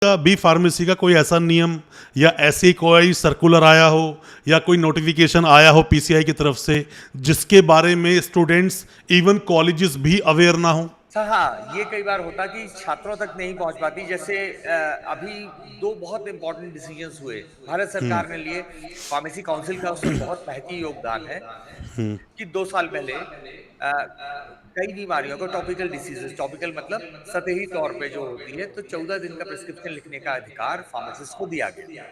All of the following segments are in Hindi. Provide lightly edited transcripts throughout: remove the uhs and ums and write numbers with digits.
का बी फार्मेसी का कोई ऐसा नियम या ऐसी कोई सर्कुलर आया हो या कोई नोटिफिकेशन आया हो पीसीआई की तरफ से जिसके बारे में स्टूडेंट्स इवन कॉलेजेस भी अवेयर ना हो? सर हाँ, ये कई बार होता कि छात्रों तक नहीं पहुंच पाती। जैसे अभी दो बहुत इंपॉर्टेंट डिसीजंस हुए भारत सरकार ने लिए। फार्मेसी काउंसिल का उसमें बहुत महती योगदान है कि 2 साल पहले कई बीमारियों को टॉपिकल डिसीजेस, टॉपिकल मतलब सतही तौर पे जो होती है, तो 14 दिन का प्रिस्क्रिप्शन लिखने का अधिकार फार्मासिस्ट को दिया गया।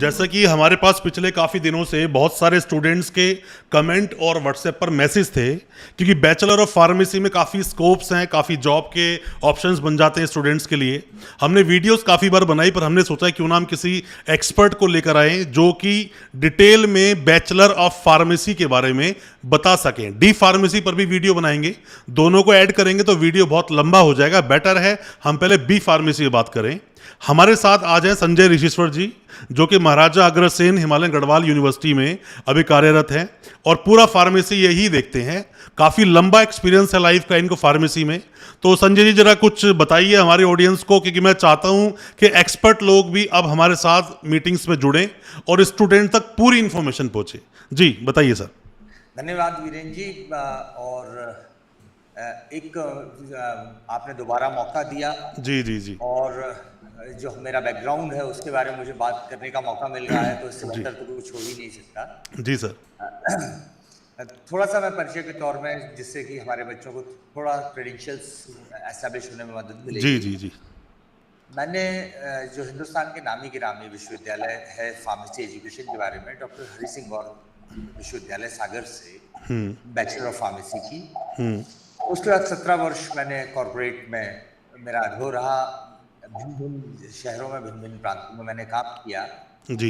जैसा कि हमारे पास पिछले काफ़ी दिनों से बहुत सारे स्टूडेंट्स के कमेंट और व्हाट्सएप पर मैसेज थे, क्योंकि बैचलर ऑफ फार्मेसी में काफ़ी स्कोप्स हैं, काफ़ी जॉब के ऑप्शंस बन जाते हैं स्टूडेंट्स के लिए। हमने वीडियोस काफ़ी बार बनाई, पर हमने सोचा क्यों ना हम किसी एक्सपर्ट को लेकर आए जो कि डिटेल में बैचलर ऑफ फार्मेसी के बारे में बता सकें। डी फार्मेसी पर भी वीडियो बनाएंगे, दोनों को ऐड करेंगे तो वीडियो बहुत लंबा हो जाएगा। बेटर है हम पहले बी फार्मेसी की बात करें। हमारे साथ आज हैं संजय ऋषिश्वर जी, जो कि महाराजा अग्रसेन हिमालयन गढ़वाल यूनिवर्सिटी में अभी कार्यरत हैं और पूरा फार्मेसी यही देखते हैं। काफ़ी लंबा एक्सपीरियंस है लाइफ का इनको फार्मेसी में। तो संजय जी जरा कुछ बताइए हमारे ऑडियंस को, क्योंकि मैं चाहता हूं कि एक्सपर्ट लोग भी अब हमारे साथ मीटिंग्स में जुड़ें और स्टूडेंट तक पूरी इंफॉर्मेशन पहुंचे। जी बताइए सर। धन्यवाद वीरेन जी। और एक आपने दोबारा मौका दिया जी जी जी और जो मेरा बैकग्राउंड है उसके बारे में मुझे बात करने का मौका मिल रहा है, तो इससे जी बेहतर तो कुछ हो ही नहीं सकता। जी सर। थोड़ा सा मैं परिचय के तौर में, जिससे कि हमारे बच्चों को थोड़ा क्रेडेंशियल्स एस्टैब्लिश होने में मदद जी मिलेगी। जी जी मैंने जो हिंदुस्तान के नामी गिरामी विश्वविद्यालय है फार्मेसी एजुकेशन के बारे में, डॉक्टर हरि सिंह गौर विश्वविद्यालय सागर से बैचलर ऑफ फार्मेसी की। उसके बाद 17 वर्ष मैंने कॉरपोरेट में मेरा अनुभव रहा। भिन्न भिन्न शहरों में, भिन्न भिन्न प्रांतों में मैंने काम किया। जी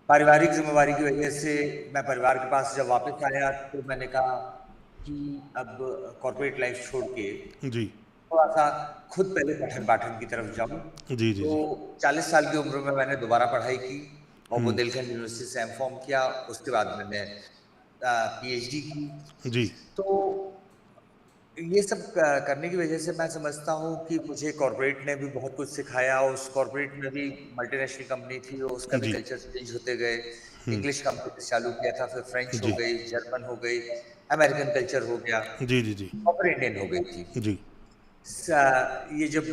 पारिवारिक जिम्मेवारी की वजह से मैं परिवार के पास जब वापस आया तो मैंने कहा कि अब कॉर्पोरेट लाइफ छोड़ के जी थोड़ा सा खुद पहले पठन पाठन की तरफ जाऊं। जी जी तो जी 40 साल की उम्र में मैंने दोबारा पढ़ाई की और बुंदेलखंड यूनिवर्सिटी से एमकॉम किया। उसके बाद मैंने पीएचडी की। जी तो ये सब करने की वजह से मैं समझता हूँ कि मुझे कॉर्पोरेट ने भी बहुत कुछ सिखाया। उस कॉर्पोरेट में भी मल्टीनेशनल कंपनी थी, उसका भी जी कल्चर चेंज होते गए। इंग्लिश कंपनी चालू किया था, फिर फ्रेंच हो जी गई, जर्मन हो गई, अमेरिकन कल्चर हो गया जी जी जी और फिर इंडियन हो गई थी। जी ये जब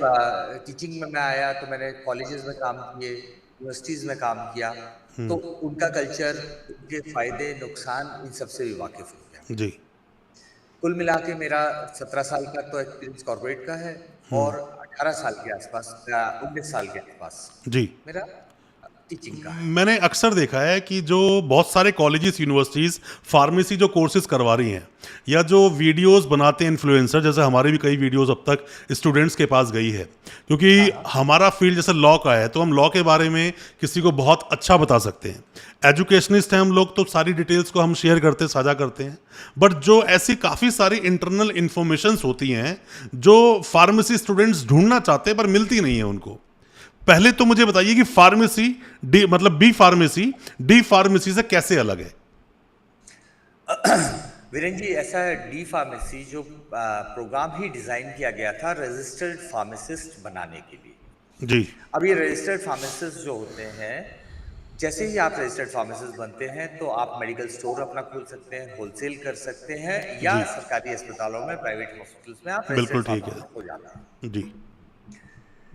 टीचिंग में मैं आया तो मैंने कॉलेजेस में काम किए, यूनिवर्सिटीज में काम किया, तो उनका कल्चर, उनके फायदे नुकसान, इन सबसे भी वाकिफ हो गया। जी कुल मिला के मेरा 17 साल का तो एक्सपीरियंस कॉर्पोरेट का है और 18 साल के आसपास, 19 साल के आसपास जी मेरा टीचिंग का है। मैंने अक्सर देखा है कि जो बहुत सारे कॉलेजेस यूनिवर्सिटीज़ फार्मेसी जो कोर्सेज करवा रही हैं या जो वीडियोस बनाते हैं इन्फ्लुएंसर, जैसे हमारी भी कई वीडियोस अब तक स्टूडेंट्स के पास गई है, क्योंकि हमारा फील्ड जैसे लॉ का है तो हम लॉ के बारे में किसी को बहुत अच्छा बता सकते हैं। एजुकेशनिस्ट हैं हम लोग, तो सारी डिटेल्स को हम शेयर करते साझा करते हैं। बट जो ऐसी काफ़ी सारी इंटरनल इन्फॉर्मेशंस होती हैं जो फार्मेसी स्टूडेंट्स ढूंढना चाहते हैं पर मिलती नहीं है उनको। पहले तो मुझे बताइए कि फार्मेसी डी मतलब बी फार्मेसी डी फार्मेसी से कैसे अलग है? वीरेन जी, ऐसा है, डी फार्मेसी जो प्रोग्राम ही डिजाइन किया गया था रजिस्टर्ड फार्मासिस्ट बनाने के लिए। जी अब ये रजिस्टर्ड फार्मासिस्ट जो होते हैं, जैसे ही आप रजिस्टर्ड फार्मासिस्ट बनते हैं तो आप मेडिकल स्टोर अपना खोल सकते हैं, होलसेल कर सकते हैं, या जी सरकारी अस्पतालों में, प्राइवेट हॉस्पिटल्स में आप बिल्कुल रजिस्टर्ड ठीक है। फार्मासिस्ट हो जाते हैं। जी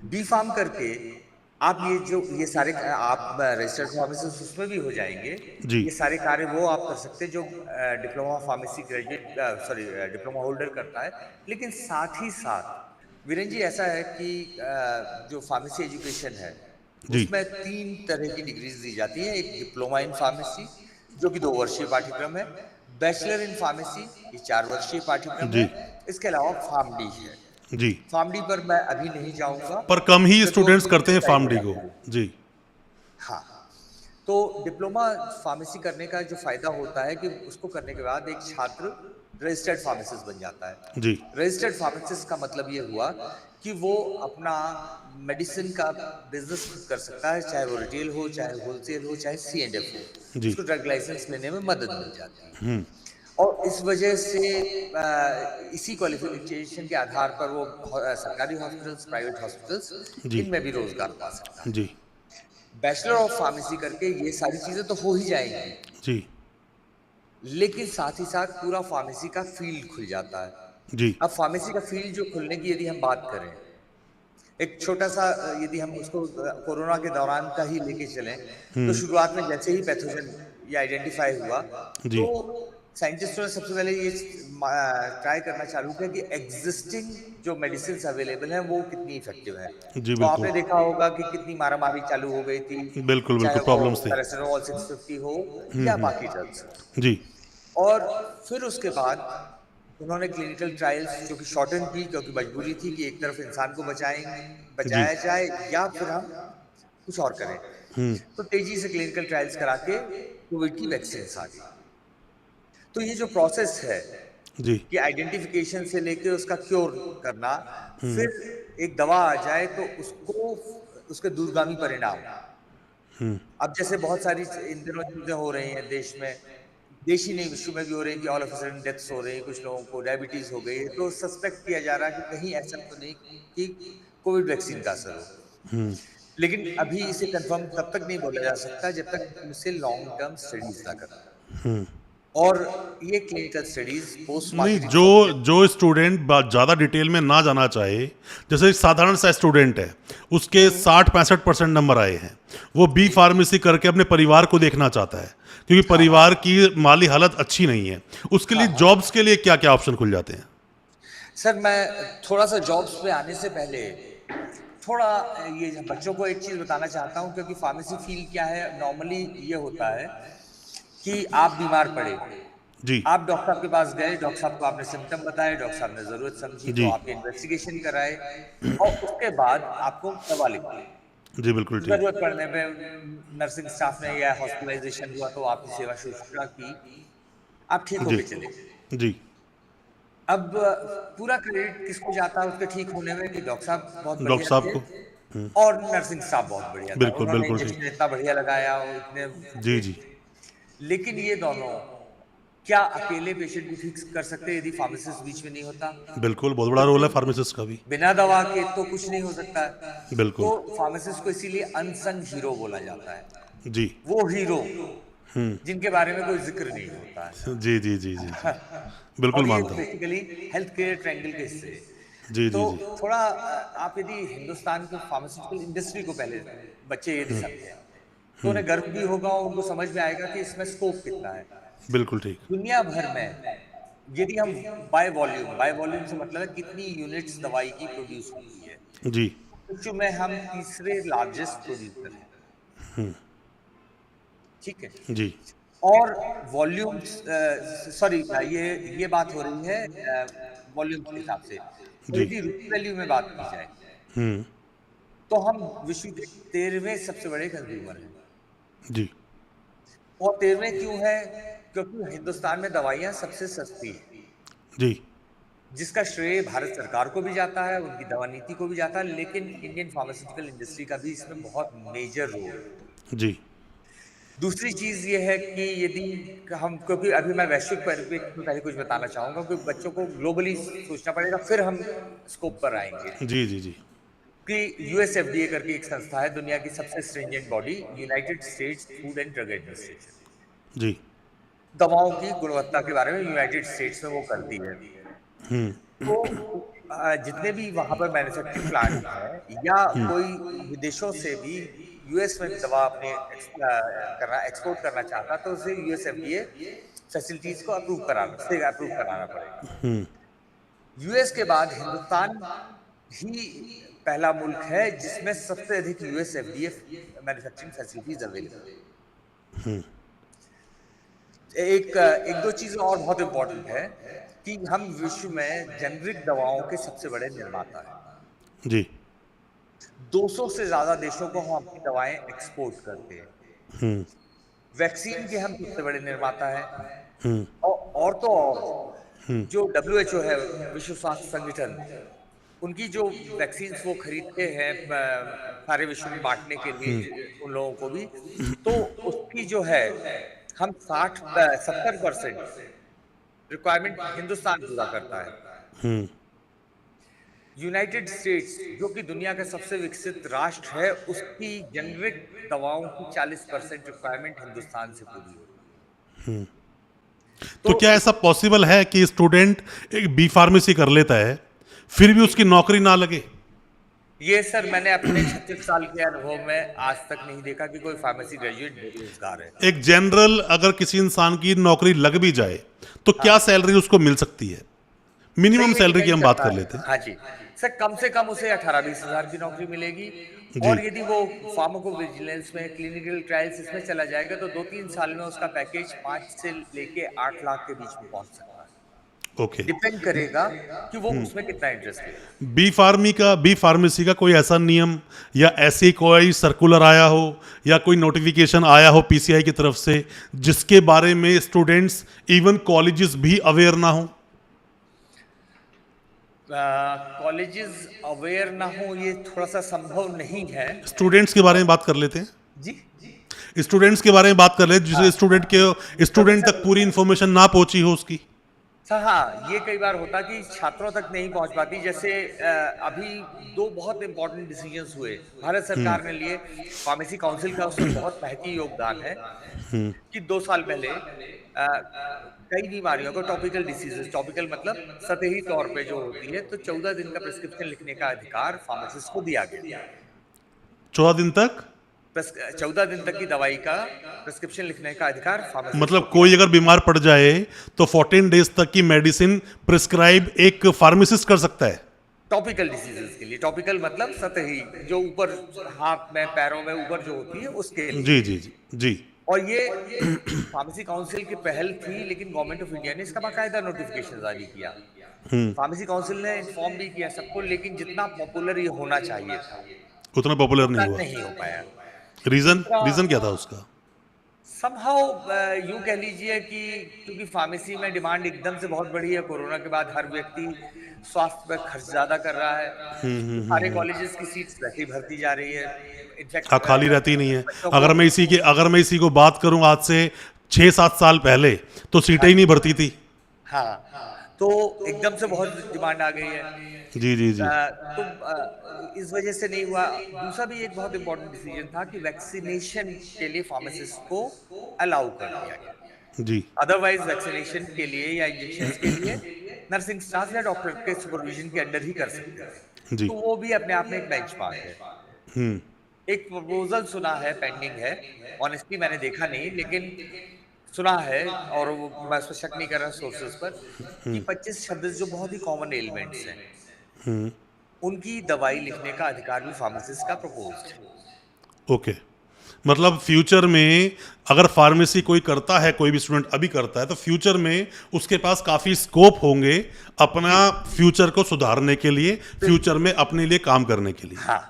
बी फार्म करके आप ये सारे आप रजिस्टर्ड फार्मासिस्ट उसमें भी हो जाएंगे। जी ये सारे कार्य वो आप कर सकते हैं जो diploma pharmacy graduate, sorry, diploma holder करता है। लेकिन साथ ही साथ वीरेन जी ऐसा है कि जो फार्मेसी एजुकेशन है जी उसमें 3 तरह की डिग्रीज दी जाती है। एक डिप्लोमा इन फार्मेसी जो कि 2 वर्षीय पाठ्यक्रम है, बैचलर इन फार्मेसी ये 4 वर्षीय पाठ्यक्रम जी है, इसके अलावा फार्म डी है। जी फार्म डी पर मैं अभी नहीं जाऊंगा पर कम ही स्टूडेंट्स क्योंकि करते हैं टाइम फार्म हो डी को। जाता है। जी हाँ, तो डिप्लोमा फार्मेसी करने का जो फायदा होता है कि उसको करने के बाद एक छात्र रजिस्टर्ड फार्मासिस्ट बन जाता है। जी रजिस्टर्ड फार्मासिस्ट का मतलब ये हुआ कि वो अपना मेडिसिन का बिजनेस खुद कर सकता है, चाहे वो रिटेल हो, चाहे होलसेल हो, चाहे C&F हो। जी उसको ड्रग लाइसेंस लेने में मदद मिल जाती है। और इस वजह से इसी क्वालिफिकेशन के आधार पर वो सरकारी हॉस्पिटल्स, प्राइवेट हॉस्पिटल्स, जी, इनमें भी रोजगार पा सकता है। जी, बैचलर ऑफ फार्मेसी करके ये सारी चीजें तो हो ही जाएंगी, जी, लेकिन साथ ही साथ पूरा फार्मेसी का फील्ड खुल जाता है। जी, अब फार्मेसी का फील्ड जो खुलने की यदि हम बात करें, एक छोटा सा यदि हम उसको कोरोना के दौरान का ही लेके चलें, तो शुरुआत में जैसे ही पैथोजन ये आइडेंटिफाई हुआ, तो जी, साइंटिस्टों ने सबसे पहले ये ट्राई करना चालू किया कि एग्जिस्टिंग जो मेडिसिन अवेलेबल हैं वो कितनी इफेक्टिव है। जी, तो बिल्कुल। आपने देखा होगा कि कितनी मारामारी चालू हो गई थी, बिल्कुल, चाहे बिल्कुल वो प्रॉब्लम्स थी। पैरासिटामोल 650 हो या बाकी ड्रग्स। जी, और फिर उसके बाद उन्होंने क्लिनिकल ट्रायल्स जो कि शॉर्टन की, क्योंकि मजबूरी थी कि एक तरफ इंसान को जी, बचाया जाए या फिर हम कुछ और करें। तो तेजी से क्लिनिकल ट्रायल्स करा के कोविड की वैक्सीन आ गई। तो ये जो प्रोसेस है जी, कि आइडेंटिफिकेशन से लेके उसका क्योर करना, फिर एक दवा आ जाए तो उसको उसके दूरगामी परिणाम, अब जैसे बहुत सारी इन दिनों चीजें हो रही हैं देश में, देश ही नहीं विश्व में भी हो रही है कि ऑल ऑफ सडन डेथ्स हो रही है, कुछ लोगों को डायबिटीज हो गई है, तो सस्पेक्ट किया जा रहा है कि कहीं ऐसा तो नहीं कि कोविड वैक्सीन का असर हो। लेकिन अभी इसे कंफर्म तब तक नहीं बोला जा सकता जब तक हम इसे लॉन्ग टर्म स्टडीज ना करें। और ये क्लिनिकल स्टडीज पोस्ट नहीं, मार्केटिंग जो सॉफ्टवेयर। जो स्टूडेंट ज़्यादा डिटेल में ना जाना चाहे, जैसे एक साधारण सा स्टूडेंट है, उसके 60-65% नंबर आए हैं, वो बी जी। फार्मेसी करके अपने परिवार को देखना चाहता है, क्योंकि हाँ, परिवार हाँ। की माली हालत अच्छी नहीं है, उसके हाँ, लिए हाँ। जॉब्स के लिए क्या क्या ऑप्शन खुल जाते हैं? सर मैं थोड़ा सा जॉब्स पे आने से पहले थोड़ा ये बच्चों को एक चीज बताना चाहता हूँ, क्योंकि फार्मेसी फील्ड क्या है, नॉर्मली ये होता है कि आप बीमार पड़े, जी, आप डॉक्टर साहब के पास गए, डॉक्टर साहब को आपने सिम्टम बताए, डॉक्टर साहब ने जरूरत समझी तो जी, आपके इन्वेस्टिगेशन कराए और उसके बाद आपको दवा लिखी। जी, बिल्कुल ठीक। जरूरत पड़ने पे नर्सिंग स्टाफ ने या हॉस्पिटलाइजेशन हुआ तो आपकी सेवा शुश्रूषा की, आप ठीक जी, होके चले गए। जी, अब पूरा क्रेडिट किसको जाता है उसके ठीक होने में, कि डॉक्टर साहब बहुत डॉक्टर बढ़िया साहब थे को। और नर्सिंग स्टाफ बहुत बढ़िया था, बिल्कुल, उन्होंने बिल्कुल ठीक। इंजेक्शन इतना बढ़िया लगाया और इतने जी, ये। जी, लेकिन ये दोनों क्या अकेले पेशेंट को ठीक कर सकते हैं यदि फार्मासिस्ट बीच में नहीं होता? बिल्कुल बहुत बड़ा रोल क्योंकि है फार्मासिस्ट का भी। बिना दवा के तो कुछ नहीं हो सकता है। तो बिल्कुल। फार्मासिस्ट को इसीलिए अनसंग हीरो बोला जाता है। जी, वो हीरो जिनके बारे में कोई जिक्र नहीं होता जी, जी, जी, जी, जी, है। बिल्कुल और ये मानता हूँ। बेसिकली हेल्थ केयर ट्रायंगल के हिस्से। जी, तो जी, जी, थोड़ा आप यदि हिंदुस्तान की फार्मास्यूटिकल इंडस्ट्री को पहले बच्चे यदि समझें, तो उन्हें गर्व भी होगा और उनको समझ में आएगा कि इसमें स्कोप कितना है। बिल्कुल ठीक। दुनिया भर में यदि हम बाय वॉल्यूम से मतलब है कितनी यूनिट्स दवाई की प्रोड्यूस होती है, जी, विश्व में हम तीसरे लार्जेस्ट प्रोड्यूसर हैं। ठीक है। जी, और वॉल्यूम सॉरी, ये बात हो रही है वॉल्यूम के हिसाब से, और जी, यदि रूपी वैल्यू में बात की जाए तो हम विश्व के 13वें सबसे बड़े कंज्यूमर हैं। जी, और 13वें क्यों है? क्योंकि हिंदुस्तान में दवाइयां सबसे सस्ती हैं, जी, जिसका श्रेय भारत सरकार को भी जाता है, उनकी दवा नीति को भी जाता है, लेकिन इंडियन फार्मास्यूटिकल इंडस्ट्री का भी इसमें बहुत मेजर रोल है। जी, दूसरी चीज ये है कि यदि हम, क्योंकि अभी मैं वैश्विक परिप्रेक्ष्य में पहले कुछ बताना चाहूंगा, क्योंकि बच्चों को ग्लोबली सोचना पड़ेगा, फिर हम स्कोप पर आएंगे। जी, जी, जी, कि यूएसएफडीए करके एक संस्था है, दुनिया की सबसे stringent body, United States food and drug administration, जी, दवाओं की गुणवत्ता के बारे में यूनाइटेड स्टेट्स में वो करती है। तो जितने भी वहां पर मैन्युफैक्चरिंग प्लांट हैं या कोई विदेशों से भी यूएस में दवा अपने एक्सपोर्ट करना चाहता, तो उसे यूएसएफडीए फैसिलिटीज को अप्रूव कराना पड़ेगा। यूएस के बाद हिंदुस्तान ही पहला मुल्क है जिसमें सबसे अधिक यूएसएफडीए मैन्युफैक्चरिंग फैसिलिटीज अवेलेबल है। एक दो चीजें और बहुत इंपॉर्टेंट है कि हम विश्व में जेनरिक दवाओं के सबसे बड़े निर्माता हैं। जी, 200 से ज्यादा देशों को हम अपनी दवाएं एक्सपोर्ट करते हैं। वैक्सीन के हम सबसे बड़े निर्माता हैं। और तो और जो डब्ल्यूएचओ है, विश्व स्वास्थ्य संगठन, उनकी जो वैक्सीन वो खरीदते हैं सारे विश्व में बांटने के लिए उन लोगों को भी, तो उसकी जो है हम 60 70% रिक्वायरमेंट हिंदुस्तान पूरा करता है। हम्म। यूनाइटेड स्टेट्स जो कि दुनिया का सबसे विकसित राष्ट्र है, उसकी जेनरिक दवाओं की 40% रिक्वायरमेंट हिंदुस्तान से पूरी होती है। तो तो क्या ऐसा पॉसिबल है कि स्टूडेंट एक बी फार्मेसी कर लेता है फिर भी उसकी नौकरी ना लगे? ये सर मैंने अपने 36 साल के अनुभव में आज तक नहीं देखा कि कोई फार्मेसी ग्रेजुएट बेरोजगार है। एक जनरल अगर किसी इंसान की नौकरी लग भी जाए तो क्या हाँ, सैलरी उसको मिल सकती है? सर मिनिमम ये सैलरी की डिपेंड हम बात करता कर है। लेते हैं। हाँ जी, सर कम से कम उसे 18-20 हजार की नौकरी मिलेगी। जी। और यदि वो फार्माकोविजिलेंस में क्लिनिकल ट्रायल्स इसमें चला जाएगा तो 2-3 साल में उसका पैकेज 5 से लेके 8 लाख के बीच में पहुंच सकता है। ओके। डिपेंड करेगा कि वो उसमें कितना इंटरेस्टेड है। बी फार्मेसी का कोई ऐसा नियम या ऐसी कोई सर्कुलर आया हो या कोई नोटिफिकेशन आया हो पीसीआई की तरफ से जिसके बारे में स्टूडेंट्स इवन कॉलेजेस भी अवेयर ना हो? कॉलेजेस अवेयर ना हो ये थोड़ा सा संभव नहीं है। स्टूडेंट्स के बारे में बात कर लेते हैं। जी। स्टूडेंट्स के बारे में बात कर लेते हैं जिसे क्योंकि स्टूडेंट तक सर पूरी इंफॉर्मेशन ना पहुंची हो उसकी। सर हाँ, ये कई बार होता कि छात्रों तक नहीं पहुंच पाती। जैसे अभी दो बहुत इंपॉर्टेंट डिसीजंस हुए भारत सरकार ने लिए। फार्मेसी काउंसिल का उसमें बहुत महती योगदान है कि 2 साल पहले कई बीमारियों को टॉपिकल डिसीजेस, टॉपिकल मतलब सतही तौर पे जो होती है, तो 14 दिन का प्रिस्क्रिप्शन लिखने का अधिकार फार्मासिस्ट को दिया गया। 14 दिन तक? 14 दिन तक की दवाई का प्रिस्क्रिप्शन लिखने का अधिकार फार्मासिस्ट को मतलब दिया कोई अगर गया। बीमार पड़ जाए तो 14 डेज तक की मेडिसिन प्रिस्क्राइब एक फार्मासिस्ट कर सकता है? टॉपिकल डिसीजेस के लिए, टॉपिकल मतलब सतही, जो ऊपर हाथ में पैरों में ऊपर जो होती है उसके लिए। जी जी जी जी। और ये फार्मेसी काउंसिल की पहल थी, लेकिन गवर्नमेंट ऑफ इंडिया ने इसका बाकायदा नोटिफिकेशन जारी किया। फार्मेसी काउंसिल ने इन्फॉर्म भी किया सबको, लेकिन जितना पॉपुलर ये होना चाहिए था उतना पॉपुलर नहीं उतना हुआ। नहीं हो पाया। रीजन दूसरा, रीजन क्या था उसका? समहाउ यूं कह लीजिए कि क्योंकि फार्मेसी में डिमांड एकदम से बहुत बढ़ी है, कोरोना के बाद हर व्यक्ति स्वास्थ्य पर खर्च ज्यादा कर रहा है, तो सारे कॉलेजेस की सीट्स वैसे ही भरती जा रही है। हाँ, इनफैक्ट खाली रहती नहीं है। बच्चों को, अगर मैं इसी को बात करूं आज से 6-7 साल पहले तो सीटें हाँ ही नहीं भरती थी। हाँ, तो एकदम से बहुत डिमांड आ गई है। जी जी जी तो इस वजह से नहीं हुआ। दूसरा भी एक बहुत इंपॉर्टेंट डिसीजन था कि वैक्सीनेशन के लिए फार्मासिस्ट को अलाउ कर दिया गया। जी अदरवाइज वैक्सीनेशन के लिए या इंजेक्शन के लिए नर्सिंग स्टाफ या डॉक्टर के सुपरविजन के अंडर ही कर सकते हैं। जी। तो वो भी अपने आप में एक बेंचमार्क है। एक प्रपोजल सुना है, पेंडिंग है। ऑनेस्टली मैंने देखा नहीं, लेकिन सुना है, और वो मैं उस पर शक नहीं कर रहा सोर्सेज पर, कि 25-26 जो बहुत ही कॉमन एलिमेंट्स हैं उनकी दवाई लिखने का अधिकार भी फार्मासिस्ट का प्रपोज्ड है। ओके। मतलब फ्यूचर में अगर फार्मेसी कोई करता है, कोई भी स्टूडेंट अभी करता है, तो फ्यूचर में उसके पास काफ़ी स्कोप होंगे अपना फ्यूचर को सुधारने के लिए, फ्यूचर में अपने लिए काम करने के लिए। हाँ।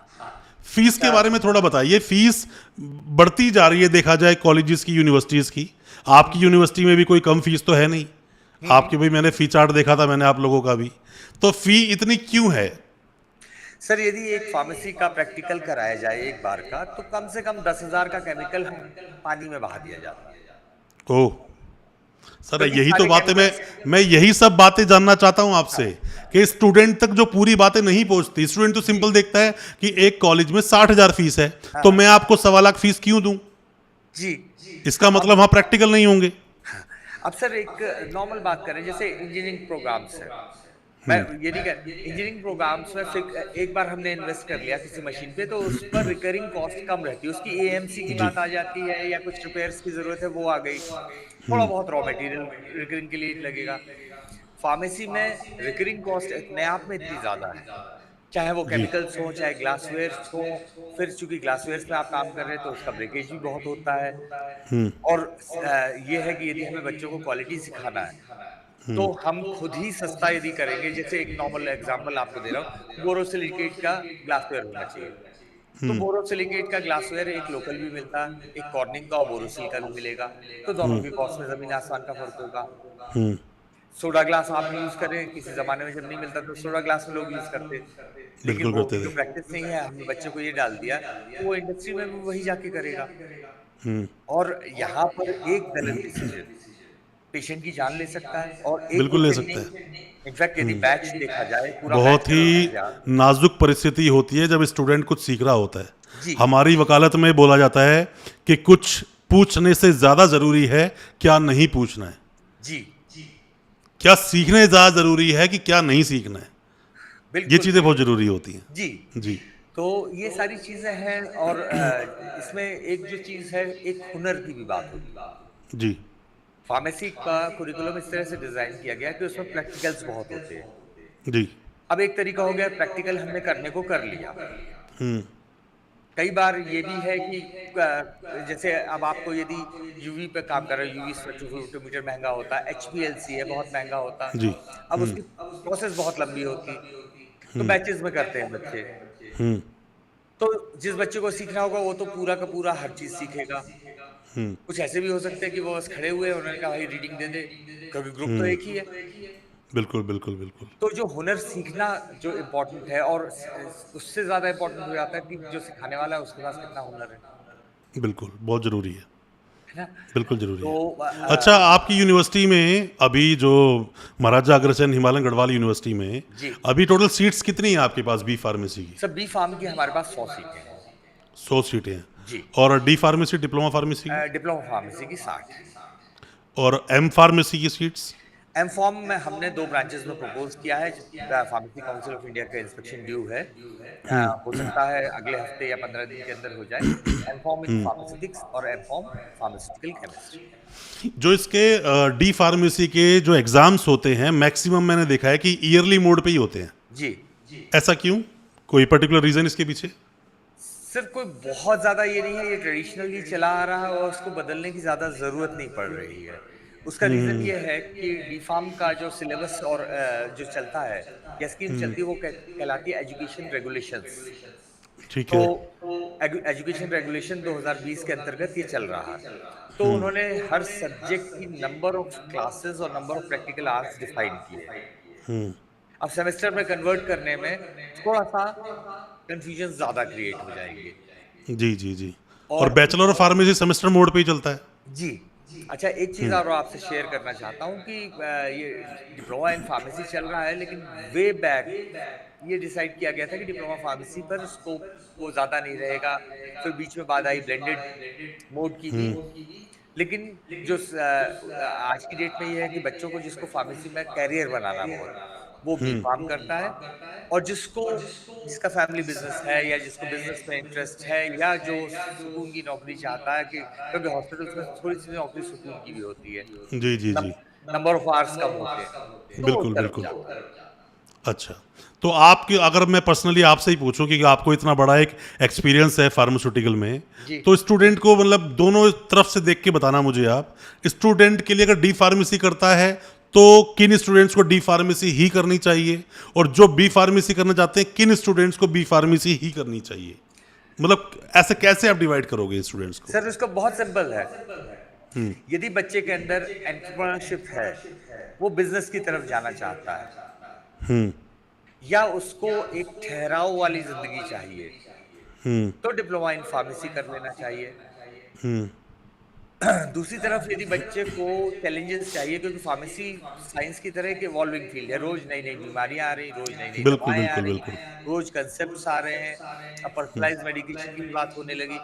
फीस के बारे में थोड़ा बताइए। फीस बढ़ती जा रही है देखा जाए कॉलेजेस की, यूनिवर्सिटीज की। आपकी यूनिवर्सिटी में भी कोई कम फीस तो है नहीं। आपकी भी मैंने फी चार्ट देखा था, मैंने आप लोगों का भी। तो फी इतनी क्यों है? सर यदि एक फार्मेसी का प्रैक्टिकल कराया जाए एक बार का, तो कम से कम 10,000 का केमिकल पानी में बहा दिया जाता है। ओह सर, क्योंकि यही तो सारे बातें केमिकल्स, मैं यही सब बातें जानना चाहता हूं आपसे कि स्टूडेंट तक जो पूरी बातें नहीं पहुंचती। स्टूडेंट तो सिंपल देखता है कि एक कॉलेज में 60,000 फीस है, तो मैं आपको 1.25 लाख फीस क्यों दूं? जी। इसका मतलब वहां प्रैक्टिकल नहीं होंगे। अब सर एक नॉर्मल बात करें, जैसे इंजीनियरिंग प्रोग्राम्स है, मैं ये नहीं कह, इंजीनियरिंग प्रोग्राम्स में फिर एक बार हमने इन्वेस्ट कर लिया किसी मशीन पे, तो उस पर रिकरिंग कॉस्ट कम रहती है। उसकी एएमसी की जी बात आ जाती है, या कुछ रिपेयर्स की जरूरत है, वो आ गई, थोड़ा बहुत रॉ मटेरियल रिकरिंग के लिए लगेगा। फार्मेसी में रिकरिंग कॉस्ट अपने आप में इतनी ज्यादा है, चाहे वो जी केमिकल्स हो चाहे ग्लासवेयर हो। फिर चूंकि ग्लासवेयर में आप काम कर रहे हैं तो उसका ब्रेकेज भी बहुत होता है। और ये है कि यदि हमें बच्चों को क्वालिटी सिखाना है तो हम खुद ही सस्ता यदि करेंगे, जैसे एक नॉर्मल एग्जांपल आपको दे रहा हूँ, बोरोसिलिकेट का ग्लासवेयर होना चाहिए। तो बोरोसिलिकेट का ग्लासवेयर एक लोकल भी मिलता है, एक कॉर्निंग का और बोरोसिल का भी मिलेगा, तो दोनों की कॉस्ट में जमीन आसमान का फर्क होगा। सोडा ग्लास आप यूज करें, किसी जमाने में जब नहीं मिलता तो सोडा ग्लास में लोग यूज करते, लेकिन बिल्कुल वो करते जो थे। प्रैक्टिस नहीं है, हमने बच्चे को ये डाल दिया, तो वो इंडस्ट्री में भी वही जाके करेगा। और यहाँ पर एक गलत डिसीजन पेशेंट की जान ले सकता है, और एक दो बिल्कुल ले दिन सकता है। नहीं, इनफैक्ट यदि बैच देखा जाए, पूरा बैच बहुत करवाया ही जाए। नाजुक परिस्थिति होती है जब स्टूडेंट कुछ सीख रहा होता है। जी हमारी वकालत में बोला जाता है कि कुछ पूछने से ज्यादा जरूरी है क्या नहीं पूछना है, जी क्या सीखना ज्यादा जरूरी है कि क्या नहीं सीखना है। ये बिल्कुल चीजें बहुत जरूरी होती हैं। जी। जी। तो ये सारी चीजें हैं, और इसमें एक जो चीज है, एक हुनर की भी बात होती है। जी। फार्मेसी का कुरिकुलम इस तरह से डिजाइन किया गया है कि उसमें प्रैक्टिकल्स बहुत होते हैं। जी। अब एक तरीका हो गया, प्रैक्टिकल हमने करने को कर लिया। हम्म। कई बार ये भी है कि जैसे अब आपको यदि यूवी पे काम कर रहे हो, यूवी स्पेक्ट्रोमीटर महंगा होता है, एचपीएलसी है बहुत महंगा होता है। जी। अब उसकी प्रोसेस बहुत लंबी होती, तो बैचेस में करते हैं बच्चे। हम्म। तो जिस बच्चे को सीखना होगा वो तो पूरा का पूरा हर चीज सीखेगा। हम्म। कुछ ऐसे भी हो सकते हैं कि वो बस खड़े हुए हैं, उन्होंने कहा भाई रीडिंग दे दे, क्योंकि ग्रुप तो एक ही है। बिल्कुल बिल्कुल बिल्कुल। तो जो हुनर सीखना जो इम्पोर्टेंट है, और उससे ज्यादा इम्पोर्टेंट हो जाता है कि जो सिखाने वाला है उसके पास कितना हुनर बिल्कुल बहुत जरूरी है। है ना? बिल्कुल जरूरी तो है। अच्छा, आपकी यूनिवर्सिटी में अभी जो महाराजा अग्रसेन हिमालयन गढ़वाल यूनिवर्सिटी में जी अभी टोटल सीट्स कितनी हैं आपके पास बी फार्मेसी की? सब बी फार्म की हमारे पास 100 सीटें हैं। 100 सीटें हैं। जी और डी फार्मेसी डिप्लोमा फार्मेसी की? डिप्लोमा फार्मेसी की 60। और एम फार्मेसी की सीट्स? एम फॉर्म में हमने 2 ब्रांचेस में प्रपोज किया है। फार्मेसी काउंसिल ऑफ इंडिया का इंस्पेक्शन ड्यू है। हो सकता है अगले हफ्ते या 15 दिन के अंदर हो जाए। एम फॉर्म इन फार्मास्यूटिक्स और एम फॉर्म फार्मास्यूटिकल केमिस्ट्री। जो इसके डी फार्मेसी के जो एग्जाम्स होते हैं मैक्सिमम मैंने देखा है कि ईयरली मोड पे ही होते हैं। जी ऐसा क्यों? कोई पर्टिकुलर रीजन इसके पीछे? सर, कोई बहुत ज्यादा ये नहीं है, ये ट्रेडिशनली चला आ रहा है और उसको बदलने की ज्यादा जरूरत नहीं पड़ रही है। उसका रीजन ये है कि डी फार्म का जो सिलेबस और जो चलता है या स्कीम चलती है, वो कहलाती है एजुकेशन रेगुलेशंस। ठीक तो है। एजुकेशन रेगुलेशन 2020 के अंतर्गत ये चल रहा है। तो उन्होंने हर सब्जेक्ट की नंबर ऑफ क्लासेस और number of practical hours define किए। अब सेमेस्टर में कन्वर्ट करने में थोड़ा सा कंफ्यूजन ज्यादा क्रिएट हो जाएंगे। जी जी जी। और और bachelor of pharmacy semester mode पे ही चलता है? जी अच्छा, एक चीज और आपसे शेयर करना चाहता हूँ कि ये डिप्लोमा इन फार्मेसी चल रहा है, लेकिन वे बैक ये डिसाइड किया गया था कि डिप्लोमा फार्मेसी पर स्कोप वो ज्यादा नहीं रहेगा। फिर बीच में बात आई ब्लेंडेड मोड की भी। लेकिन जो आज की डेट में ये है कि बच्चों को जिसको फार्मेसी में कैरियर बनाना बहुत, वो बी फार्म करता है। और जिसका फैमिली बिजनेस है या जिसको बिजनेस में इंटरेस्ट है, या जो सुकून की नौकरी चाहता है, कि क्योंकि हॉस्पिटल्स में थोड़ी सी नौकरी सुकून की भी होती है, जी जी जी। नंबर ऑफ आवर्स कम होते हैं, तो वो उस बिल्कुल तरफ बिल्कुल। जाता है। अच्छा, तो आपकी अगर मैं पर्सनली आपसे ही पूछूं कि आपको इतना बड़ा एक एक्सपीरियंस है फार्मास्यूटिकल में, जी तो स्टूडेंट को मतलब दोनों तरफ से देख के बताना मुझे आप, स्टूडेंट के लिए अगर डी फार्मेसी करता है तो किन स्टूडेंट्स को डी फार्मेसी ही करनी चाहिए, और जो बी फार्मेसी करना चाहते हैं किन स्टूडेंट्स को बी फार्मेसी ही करनी चाहिए? मतलब ऐसे कैसे आप डिवाइड करोगे स्टूडेंट्स को? सर, उसका बहुत सिंपल है। यदि बच्चे के अंदर एंटरप्रेन्योरशिप है, वो बिजनेस की तरफ जाना चाहता है, या उसको एक ठहराव वाली जिंदगी चाहिए, तो डिप्लोमा इन फार्मेसी कर लेना चाहिए। दूसरी तरफ यदि बच्चे को चैलेंजेस चाहिए, क्योंकि फार्मेसी साइंस की तरह एक इवॉल्विंग फील्ड है, रोज नई नई बीमारियां आ रही, रोज नई नई बिल्कुल दवाएं आ बिल्कुल रही, बिल्कुल। रोज कंसेप्ट्स आ रहे हैं। अब पर्सनलाइज्ड मेडिकेशन की भी बात होने लगी।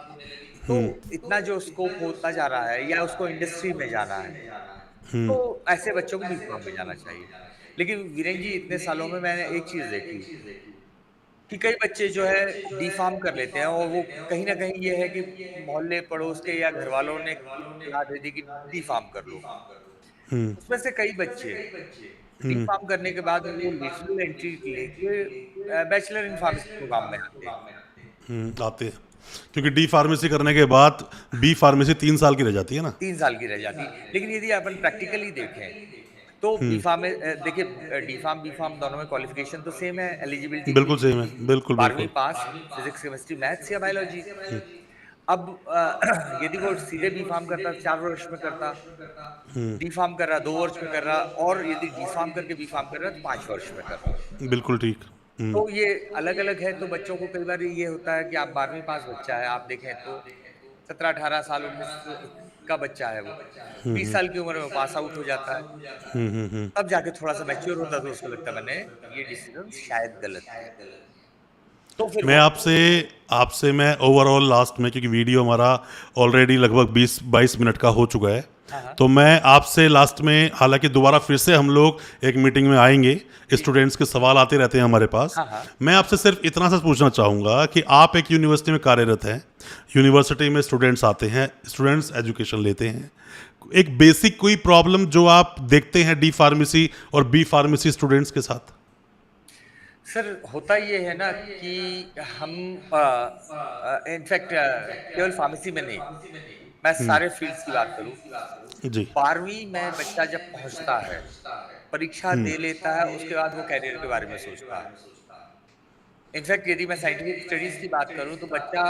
तो इतना जो स्कोप होता जा रहा है, या उसको इंडस्ट्री में जाना है, तो ऐसे बच्चों को बी फार्म में जाना चाहिए। लेकिन वीरेन जी, इतने सालों में मैंने एक चीज देखी कि कई बच्चे जो है डी फार्म कर लेते हैं, और वो कहीं ना कहीं ये है कि मोहल्ले पड़ोस के या घर वालों ने सलाह दे दी कि डी फार्म कर लो। उसमें से कई बच्चे डी फार्म करने के बाद वो लेटरल एंट्री लेके बैचलर इन फार्मेसी प्रोग्राम में आते हैं। आते हैं, क्योंकि डी फार्मेसी करने के बाद बी फार्मेसी 3 साल की रह जाती है ना। 3 साल की रह जाती। लेकिन यदि अपन प्रैक्टिकली देखें, तो बी फार्म में देखिए, डी फार्म बी फार्म दोनों में क्वालिफिकेशन तो सेम है, एलिजिबिलिटी की। बिल्कुल सेम है, बिल्कुल 12वीं बिल्कुल। पास, फिजिक्स केमिस्ट्री मैथ्स या बायोलॉजी। अब यदि वो सीधे बी फार्म करता 4 वर्ष में करता, डी फार्म कर रहा 2 वर्ष में कर रहा, और यदि डी फार्म करके बी फार्म कर रहा तो 5 वर्ष में कर रहा। बिल्कुल ठीक। तो ये अलग अलग है। तो बच्चों को कई बार ये होता है कि आप 12वीं पास बच्चा है, आप देखें तो 17-18 साल 19 का बच्चा है वो 20 साल की उम्र में पास आउट हो जाता है, तब जाके थोड़ा सा मैच्योर होता है तो उसको लगता है मैंने ये डिसीजन शायद गलत है, तो फिर मैं वो आपसे आपसे मैं ओवरऑल लास्ट में, क्योंकि वीडियो हमारा ऑलरेडी लगभग 20-22 मिनट का हो चुका है, हाँ, तो मैं आपसे लास्ट में, हालांकि दोबारा फिर से हम लोग एक मीटिंग में आएंगे, स्टूडेंट्स के सवाल आते रहते हैं हमारे पास। हाँ, मैं आपसे सिर्फ इतना सा पूछना चाहूँगा कि आप एक यूनिवर्सिटी में कार्यरत हैं, यूनिवर्सिटी में स्टूडेंट्स आते हैं, स्टूडेंट्स एजुकेशन लेते हैं, एक बेसिक कोई प्रॉब्लम जो आप देखते हैं डी फार्मेसी और बी फार्मेसी स्टूडेंट्स के साथ? सर होता ये है ना कि हम इनफैक्ट केवल फार्मेसी में नहीं, मैं सारे फील्ड्स की बात करूं, जी। 12वीं में बच्चा जब पहुंचता है, परीक्षा दे लेता है, उसके बाद वो कैरियर के बारे में सोचता है। इनफैक्ट यदि मैं साइंटिफिक स्टडीज की बात करूं तो बच्चा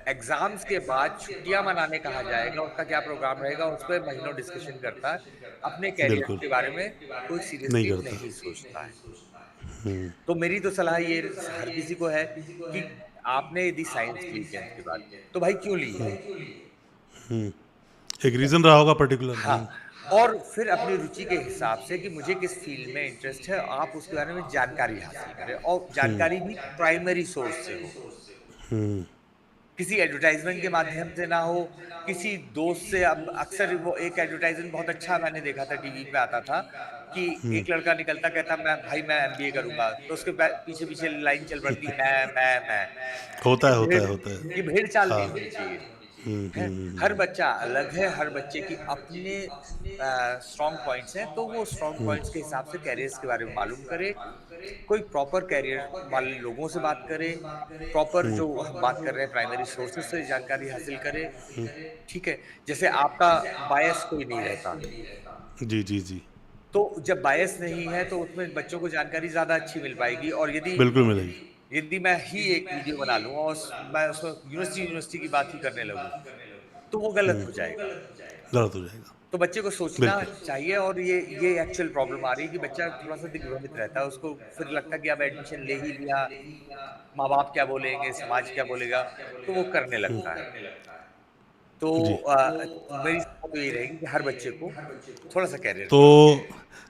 एग्जाम्स के बाद छुट्टियां मनाने कहा जाएगा, उसका क्या प्रोग्राम रहेगा, उस पर महीनों डिस्कशन करता है, अपने कैरियर बिल्कुल के बारे में कोई नहीं सीरियसली करता। नहीं सोचता है। तो मेरी तो सलाह ये हर किसी को है कि आपने यदि साइंस ली 10th के बाद, तो भाई क्यों ली है? एक रीजन रहा होगा पर्टिकुलर। हाँ, और फिर अपनी रुचि के हिसाब से कि मुझे किस फील्ड में इंटरेस्ट है, आप उसके बारे में जानकारी हासिल करें और जानकारी भी प्राइमरी सोर्स से हो। किसी एडवर्टाइजमेंट के माध्यम से ना हो, किसी दोस्त से। अब अक्सर वो एक एडवर्टाइजमेंट बहुत अच्छा मैंने देखा था, टीवी पे आता था कि एक लड़का निकलता कहता मैं एमबीए करूंगा, तो उसके पीछे पीछे लाइन चल पड़ती मैं। होता ये है, होता भेड़ है, होता है। ये भेड़ चाल हाँ। नहीं होनी चाहिए। है, हर बच्चा अलग है, हर बच्चे की अपने स्ट्रॉन्ग पॉइंट्स हैं, तो वो स्ट्रॉन्ग पॉइंट्स के हिसाब से कैरियर्स के बारे में मालूम करे, कोई प्रॉपर कैरियर वाले लोगों से बात करे, प्रॉपर जो हम बात कर रहे हैं प्राइमरी सोर्सेज से जानकारी हासिल करे। ठीक है, जैसे आपका बायस कोई नहीं रहता, जी, जी, जी। तो जब बायस नहीं है तो उसमें बच्चों को जानकारी ज्यादा अच्छी मिल पाएगी। और यदि बिल्कुल मिलेगी। यदि मैं ही एक वीडियो बना लूं और मैं उसमें यूनिवर्सिटी की बात ही करने लगूं, तो वो गलत हो जाएगा। गलत हो जाएगा। तो बच्चे को सोचना बिल्कुल। चाहिए, और ये एक्चुअल प्रॉब्लम आ रही है कि बच्चा थोड़ा-सा दिग्भ्रमित रहता है, उसको फिर लगता है कि अब एडमिशन ले ही लिया, माँ-बाप क्या बोलेंगे, समाज क्या बोलेगा, तो वो करने लगता है। तो जी। मेरी सलाह तो यही रहेगी कि हर बच्चे को थोड़ा-सा कैरियर तो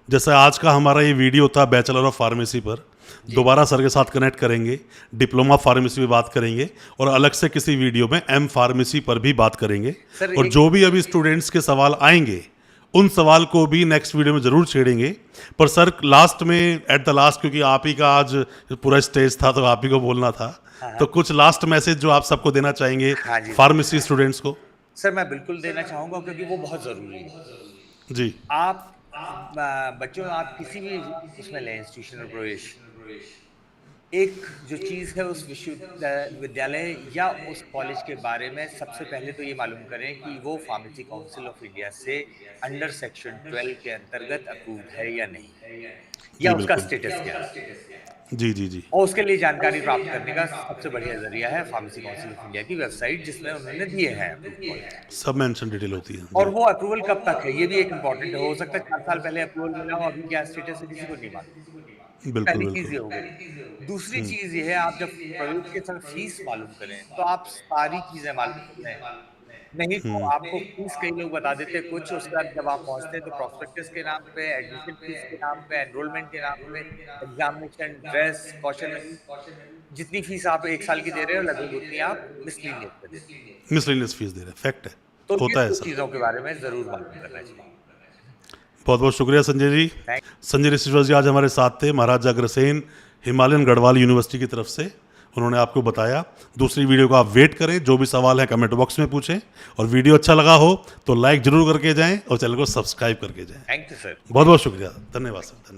जैसे आज का हमारा ये वीडियो था बैचलर ऑफ फार्मेसी पर, दोबारा सर के साथ कनेक्ट करेंगे, डिप्लोमा फार्मेसी पे बात करेंगे, और अलग से किसी वीडियो में एम फार्मेसी पर भी बात करेंगे। सर, और एक जो भी अभी स्टूडेंट्स के सवाल आएंगे, उन सवाल को भी नेक्स्ट वीडियो में ज़रूर छेड़ेंगे। पर सर लास्ट में, एट द लास्ट, क्योंकि आप ही का आज पूरा स्टेज था तो आप ही को बोलना था, तो कुछ लास्ट मैसेज जो आप सबको देना चाहेंगे हाँ जी। फार्मेसी स्टूडेंट्स को? सर मैं बिल्कुल देना चाहूँगा, क्योंकि वो बहुत ज़रूरी है। जी। आप बच्चों, आप किसी भी उसमें लें, इंस्टीट्यूशन में प्रवेश, एक जो चीज़ है उस विश्वविद्यालय या उस कॉलेज के बारे में सबसे पहले तो ये मालूम करें कि वो फार्मेसी काउंसिल ऑफ इंडिया से अंडर सेक्शन 12 के अंतर्गत अप्रूव्ड है या नहीं, या जी उसका बिल्कुल। स्टेटस क्या है। जी, जी, जी। और उसके लिए जानकारी प्राप्त करने का सबसे बढ़िया जरिया है फार्मेसी काउंसिल ऑफ इंडिया की वेबसाइट, जिसमें उन्होंने दिए हैं अप्रूव कॉलेज। सब मेंशन डिटेल होती है। और जी। वो अप्रूवल कब तक है, ये भी एक इम्पोर्टेंट है। हो सकता है 4 साल पहले अप्रूवल मिला हो, अभी क्या स्टेटस है किसी को नहीं मालूम। बिल्कुल, पहली चीज़ बिल्कुल। ये हो गई। दूसरी चीज़ ये है, आप जब प्रवेश के समय फीस मालूम करें, तो आप सारी चीज़ें मालूम कर लें। नहीं तो आपको फीस कई लोग बता देते हैं कुछ, उसके बाद जब आप पहुँचते हैं तो प्रॉस्पेक्टस के नाम पे, एडमिशन फीस के नाम पे, एनरोलमेंट के नाम पे, एग्जामिनेशन, ड्रेस, कॉशन, जितनी फीस आप 1 साल की दे रहे हो, लगभग उतनी आप मिसलेनियस पे देते हैं। मिसलेनियस फीस दे रहे हैं, फैक्ट है, तो ये होता है 2 ऐसा। चीज़ों के बारे में ज़रूर मालूम करना चाहिए। बहुत बहुत शुक्रिया संजय जी। थैंक संजय ऋषिश्वर जी आज हमारे साथ थे, महाराजा अग्रसेन हिमालयन गढ़वाल यूनिवर्सिटी की तरफ से। उन्होंने आपको बताया। दूसरी वीडियो को आप वेट करें, जो भी सवाल है कमेंट बॉक्स में पूछें, और वीडियो अच्छा लगा हो तो लाइक जरूर करके जाएं और चैनल को सब्सक्राइब करके जाएं। Thank you sir. बहुत बहुत शुक्रिया, धन्यवाद सर, धन्यवाद।